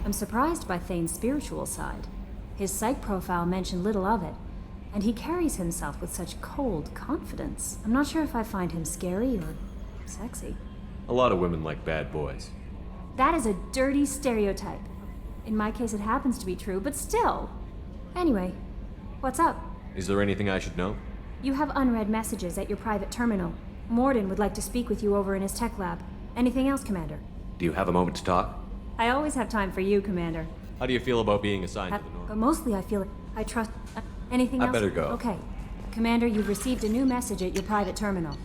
I'm surprised by Thane's spiritual side. His psych profile mentioned little of it, and he carries himself with such cold confidence. I'm not sure if I find him scary or sexy. A lot of women like bad boys. That is a dirty stereotype. In my case, it happens to be true, but still. Anyway, what's up? Is there anything I should know? You have unread messages at your private terminal. Morden would like to speak with you over in his tech lab. Anything else, Commander? Do you have a moment to talk? I always have time for you, Commander. How do you feel about being assigned to the North? But mostly I feel I trust... anything else? I better go. Okay. Commander, you've received a new message at your private terminal.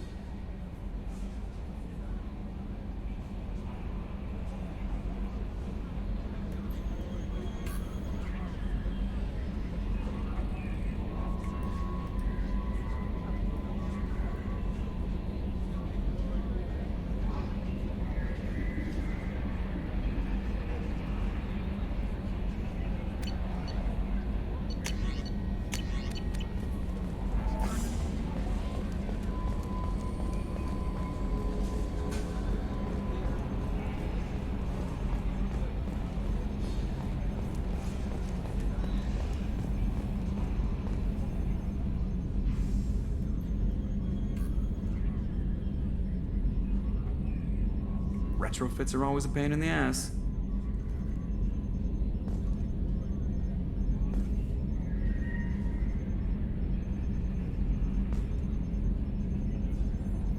Retrofits are always a pain in the ass.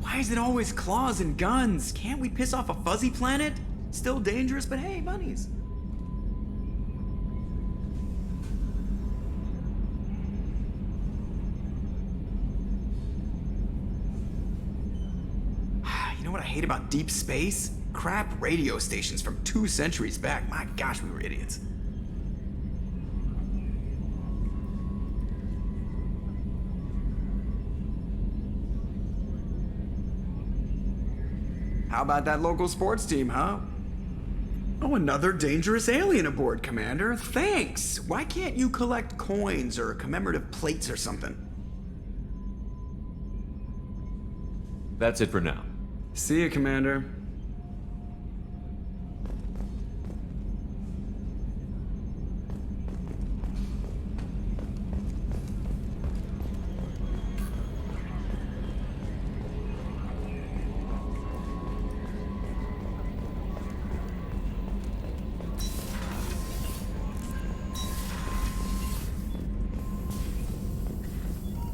Why is it always claws and guns? Can't we piss off a fuzzy planet? Still dangerous, but hey, bunnies. You know what I hate about deep space? Crap radio stations from 2 centuries back. My gosh, we were idiots. How about that local sports team, huh? Oh, another dangerous alien aboard, Commander. Thanks. Why can't you collect coins or commemorative plates or something? That's it for now. See you, Commander.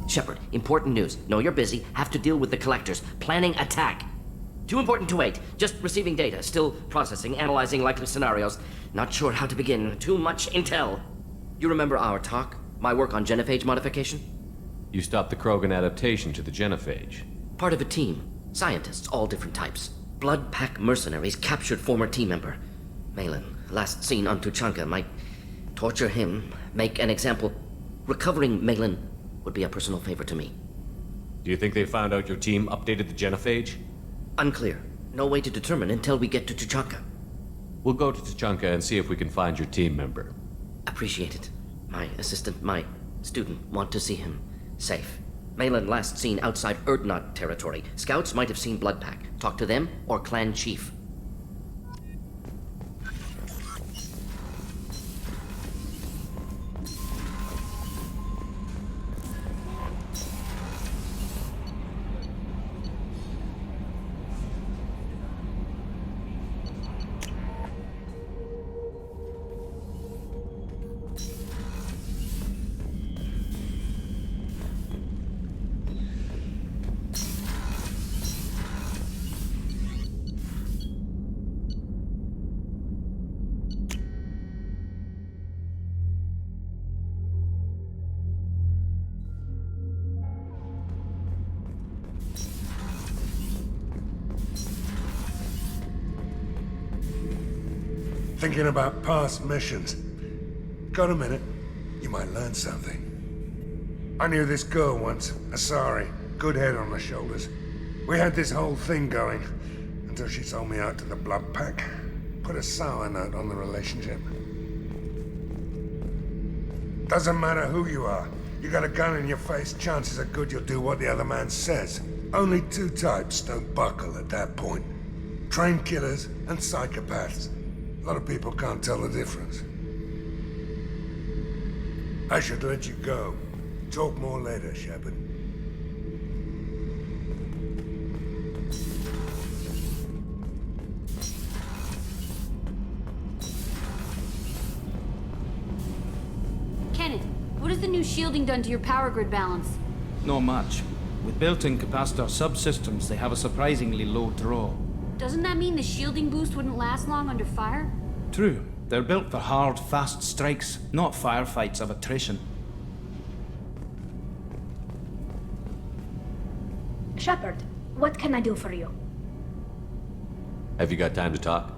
Shepard, important news. Know you're busy. Have to deal with the collectors. Planning attack. Too important to wait. Just receiving data. Still processing, analyzing likely scenarios. Not sure how to begin. Too much intel. You remember our talk? My work on genophage modification? You stopped the Krogan adaptation to the genophage. Part of a team. Scientists, all different types. Blood Pack mercenaries captured former team member. Malin, last seen on Tuchanka, might torture him, make an example. Recovering Malin would be a personal favor to me. Do you think they found out your team updated the genophage? Unclear. No way to determine until we get to Tuchanka. We'll go to Tuchanka and see if we can find your team member. Appreciate it. My assistant, my student, want to see him safe. Malin last seen outside Erdnot territory. Scouts might have seen Bloodpack. Talk to them or clan chief. Thinking about past missions. Got a minute? You might learn something. I knew this girl once, Asari. Good head on her shoulders. We had this whole thing going, until she sold me out to the Blood Pack. Put a sour note on the relationship. Doesn't matter who you are. You got a gun in your face, chances are good you'll do what the other man says. Only 2 types don't buckle at that point. Trained killers and psychopaths. lot of people can't tell the difference. I should let you go. Talk more later, Shepard. Kenneth, what has the new shielding done to your power grid balance? Not much. With built-in capacitor subsystems, they have a surprisingly low draw. Doesn't that mean the shielding boost wouldn't last long under fire? True. They're built for hard, fast strikes, not firefights of attrition. Shepard, what can I do for you? Have you got time to talk?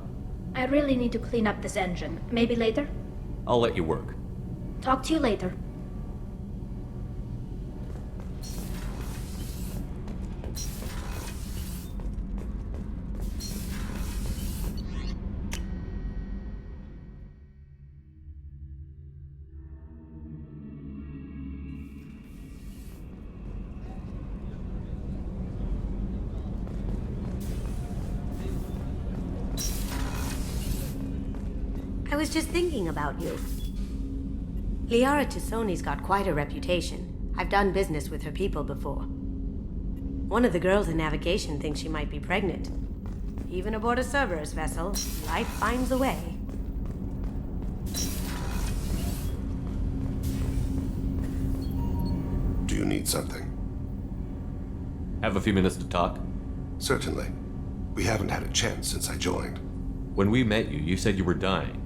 I really need to clean up this engine. Maybe later? I'll let you work. Talk to you later. I was just thinking about you. Liara Tassoni's got quite a reputation. I've done business with her people before. One of the girls in navigation thinks she might be pregnant. Even aboard a Cerberus vessel, life finds a way. Do you need something? Have a few minutes to talk? Certainly. We haven't had a chance since I joined. When we met you, you said you were dying.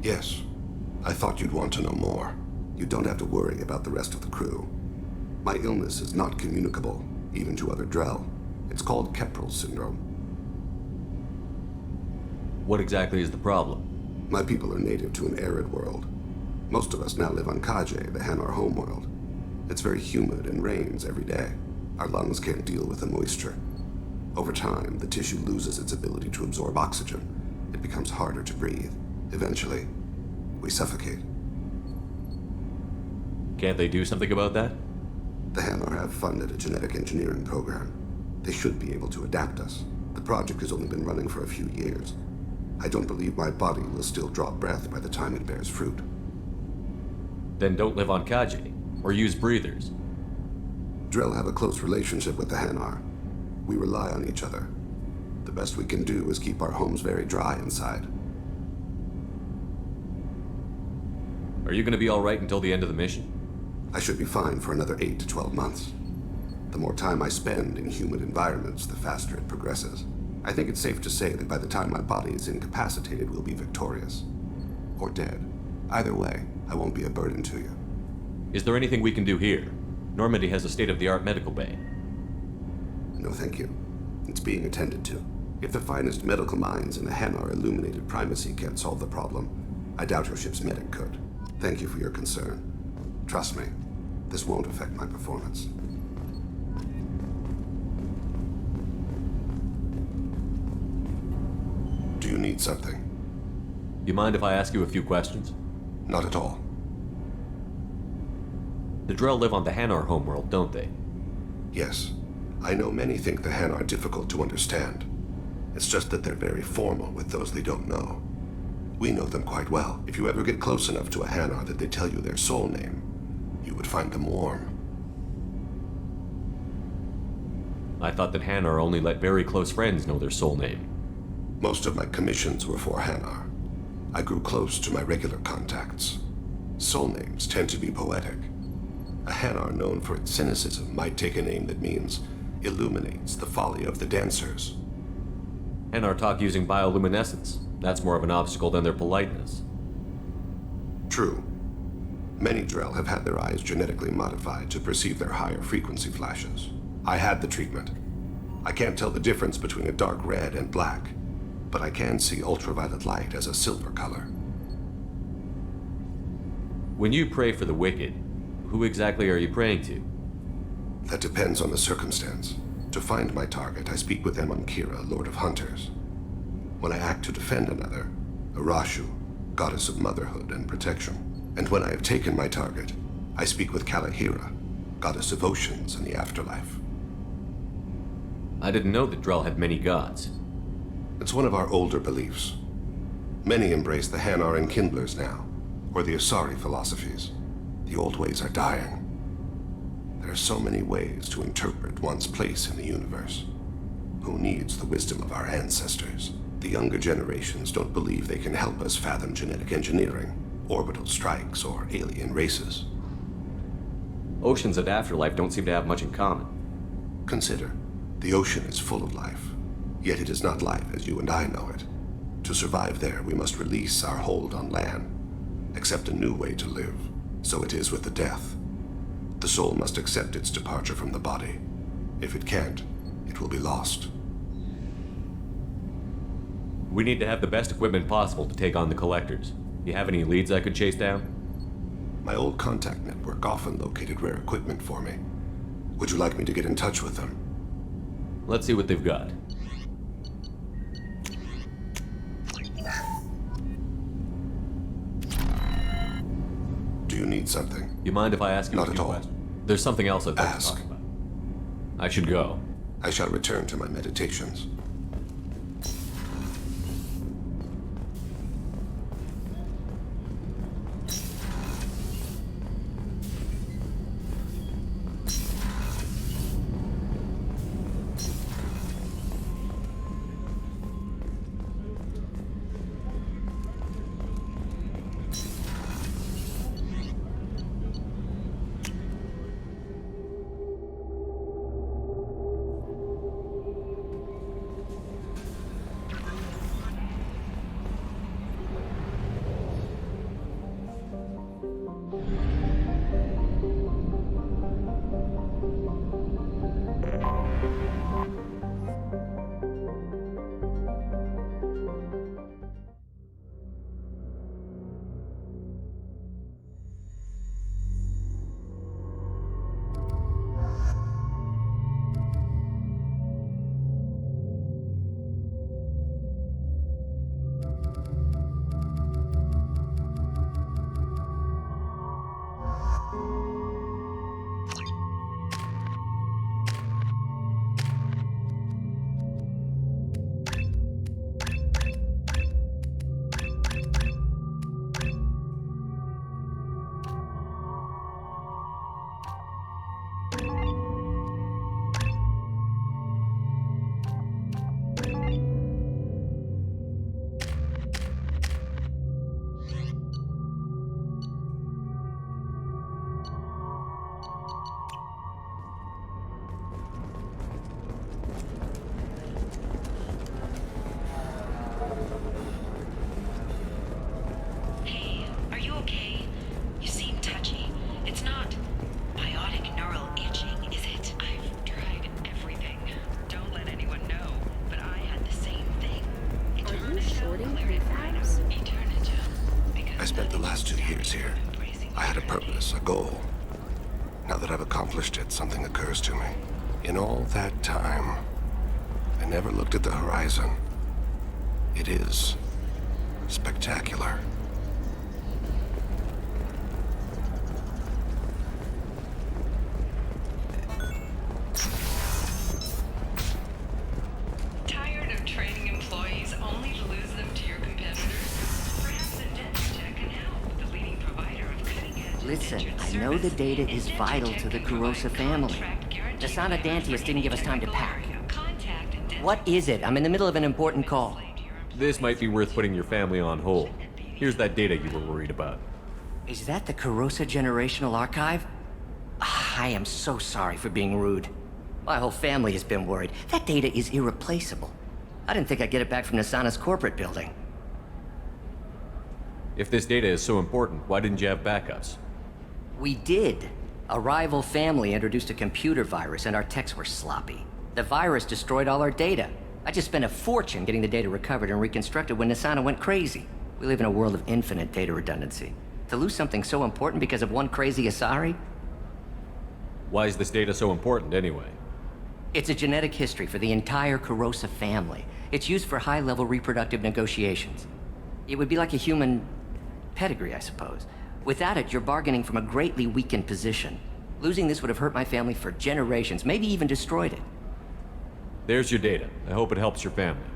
Yes. I thought you'd want to know more. You don't have to worry about the rest of the crew. My illness is not communicable, even to other Drell. It's called Keprel syndrome. What exactly is the problem? My people are native to an arid world. Most of us now live on Kaje, the Hanar homeworld. It's very humid and rains every day. Our lungs can't deal with the moisture. Over time, the tissue loses its ability to absorb oxygen. It becomes harder to breathe. Eventually, we suffocate. Can't they do something about that? The Hanar have funded a genetic engineering program. They should be able to adapt us. The project has only been running for a few years. I don't believe my body will still draw breath by the time it bears fruit. Then don't live on Kaji, or use breathers. Drell have a close relationship with the Hanar. We rely on each other. The best we can do is keep our homes very dry inside. Are you gonna be alright until the end of the mission? I should be fine for another 8 to 12 months. The more time I spend in humid environments, the faster it progresses. I think it's safe to say that by the time my body is incapacitated, we'll be victorious. Or dead. Either way, I won't be a burden to you. Is there anything we can do here? Normandy has a state-of-the-art medical bay. No, thank you. It's being attended to. If the finest medical minds in the Hanar illuminated primacy can't solve the problem, I doubt your ship's medic could. Thank you for your concern. Trust me, this won't affect my performance. Do you need something? You mind if I ask you a few questions? Not at all. The Drell live on the Hanar homeworld, don't they? Yes. I know many think the Hanar are difficult to understand. It's just that they're very formal with those they don't know. We know them quite well. If you ever get close enough to a Hanar that they tell you their soul name, you would find them warm. I thought that Hanar only let very close friends know their soul name. Most of my commissions were for Hanar. I grew close to my regular contacts. Soul names tend to be poetic. A Hanar known for its cynicism might take a name that means illuminates the folly of the dancers. Hanar talk using bioluminescence. That's more of an obstacle than their politeness. True. Many Drell have had their eyes genetically modified to perceive their higher frequency flashes. I had the treatment. I can't tell the difference between a dark red and black, but I can see ultraviolet light as a silver color. When you pray for the wicked, who exactly are you praying to? That depends on the circumstance. To find my target, I speak with Amankira, Lord of Hunters. When I act to defend another, Arashu, Goddess of Motherhood and Protection. And when I have taken my target, I speak with Kalahira, Goddess of Oceans and the Afterlife. I didn't know that Drell had many gods. It's one of our older beliefs. Many embrace the Hanar and Kindlers now, or the Asari philosophies. The old ways are dying. There are so many ways to interpret one's place in the universe. Who needs the wisdom of our ancestors? The younger generations don't believe they can help us fathom genetic engineering, orbital strikes, or alien races. Oceans and afterlife don't seem to have much in common. Consider, the ocean is full of life, yet it is not life as you and I know it. To survive there, we must release our hold on land, accept a new way to live. So it is with the death. The soul must accept its departure from the body. If it can't, it will be lost. We need to have the best equipment possible to take on the Collectors. You have any leads I could chase down? My old contact network often located rare equipment for me. Would you like me to get in touch with them? Let's see what they've got. Do you need something? You mind if I ask you Not a at few all. questions? There's something else I'd like to Ask. talk about. I should go. I shall return to my meditations. I spent the last 2 years here. I had a purpose, a goal. Now that I've accomplished it, something occurs to me. In all that time, I never looked at the horizon. It is spectacular. Tired of training employees only to lose them to your competitors? Perhaps a dentist tech can help. The leading provider of cutting-edge Listen, denture I know the service. data is vital to the Kurosa family. Dasana Dantius didn't give us time to pack. What is it? I'm in the middle of an important call. This might be worth putting your family on hold. Here's that data you were worried about. Is that the Kurosa Generational Archive? I am so sorry for being rude. My whole family has been worried. That data is irreplaceable. I didn't think I'd get it back from Nasana's corporate building. If this data is so important, why didn't you have backups? We did. A rival family introduced a computer virus and our techs were sloppy. The virus destroyed all our data. I just spent a fortune getting the data recovered and reconstructed when Nasana went crazy. We live in a world of infinite data redundancy. To lose something so important because of one crazy Asari? Why is this data so important anyway? It's a genetic history for the entire Kurosa family. It's used for high-level reproductive negotiations. It would be like a human pedigree, I suppose. Without it, you're bargaining from a greatly weakened position. Losing this would have hurt my family for generations, maybe even destroyed it. There's your data. I hope it helps your family.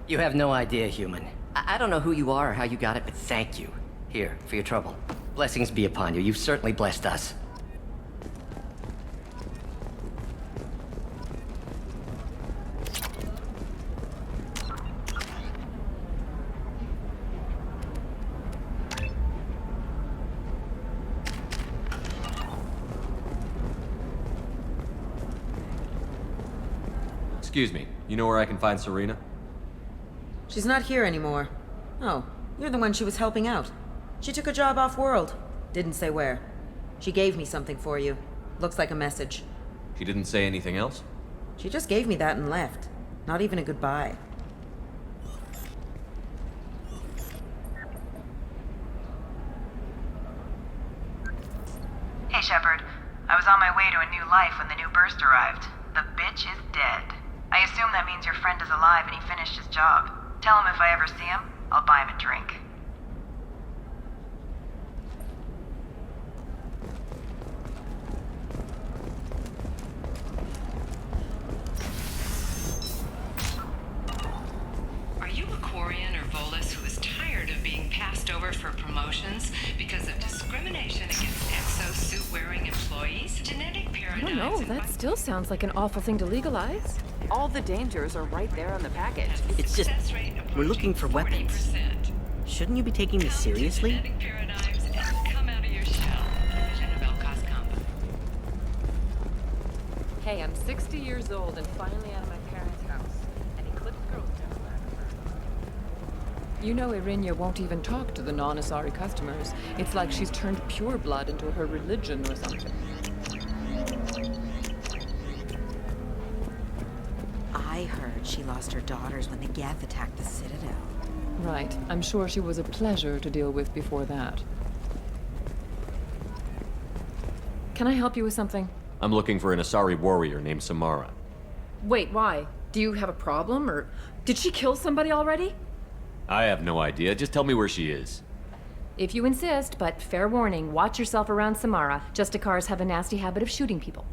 You have no idea, human. I don't know who you are or how you got it, but thank you. Here, for your trouble. Blessings be upon you. You've certainly blessed us. Excuse me, you know where I can find Serena? She's not here anymore. Oh, you're the one she was helping out. She took a job off-world. Didn't say where. She gave me something for you. Looks like a message. She didn't say anything else? She just gave me that and left. Not even a goodbye. Hey, Shepard. I was on my way to a new life when the new burst arrived. The bitch is dead. I assume that means your friend is alive and he finished his job. Tell him if I ever see him, I'll buy him a drink. Are you a Quarian or Volus who is tired of being passed over for promotions because of discrimination against exosuit-wearing employees? Genetic paradigms... I don't know, that still sounds like an awful thing to legalize. All the dangers are right there on the package. It's just, we're looking for weapons. Shouldn't you be taking this seriously? Genetic paradigms and come out of your shell. Division of Elcos Combat. Hey, I'm 60 years old and finally out of my parents' house. And he clipped girls down the back of her. You know Irinya won't even talk to the non-Asari customers. It's like she's turned pure blood into her religion or something. I heard she lost her daughters when the Geth attacked the Citadel. Right. I'm sure she was a pleasure to deal with before that. Can I help you with something? I'm looking for an Asari warrior named Samara. Wait, why? Do you have a problem, or did she kill somebody already? I have no idea. Just tell me where she is. If you insist, but fair warning, watch yourself around Samara. Justicars have a nasty habit of shooting people.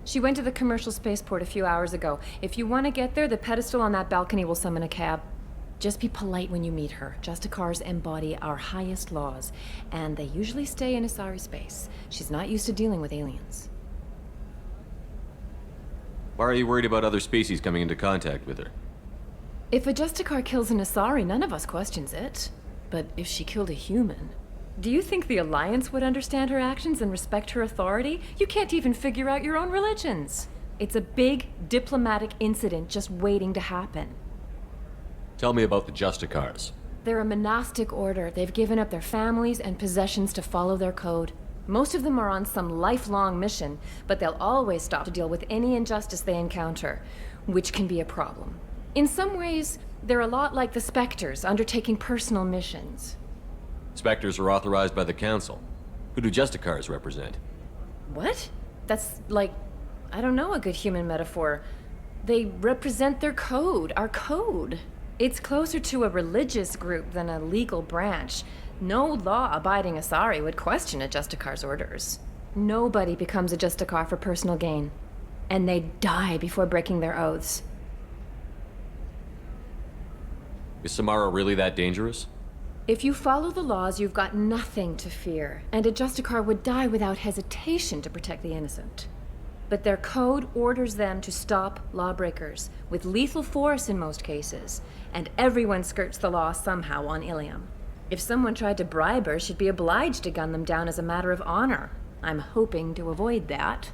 She went to the commercial spaceport a few hours ago. If you want to get there, the pedestal on that balcony will summon a cab. Just be polite when you meet her. Justicars embody our highest laws, and they usually stay in Asari space. She's not used to dealing with aliens. Why are you worried about other species coming into contact with her? If a Justicar kills an Asari, none of us questions it. But if she killed a human... Do you think the Alliance would understand her actions and respect her authority? You can't even figure out your own religions. It's a big diplomatic incident just waiting to happen. Tell me about the Justicars. They're a monastic order. They've given up their families and possessions to follow their code. Most of them are on some lifelong mission, but they'll always stop to deal with any injustice they encounter, which can be a problem. In some ways, they're a lot like the Spectres, undertaking personal missions. Spectres are authorized by the Council. Who do Justicars represent? What? That's like, I don't know, a good human metaphor. They represent their code, our code. It's closer to a religious group than a legal branch. No law-abiding Asari would question a Justicar's orders. Nobody becomes a Justicar for personal gain. And they die before breaking their oaths. Is Samara really that dangerous? If you follow the laws, you've got nothing to fear, and a Justicar would die without hesitation to protect the innocent. But their code orders them to stop lawbreakers, with lethal force in most cases, and everyone skirts the law somehow on Ilium. If someone tried to bribe her, she'd be obliged to gun them down as a matter of honor. I'm hoping to avoid that.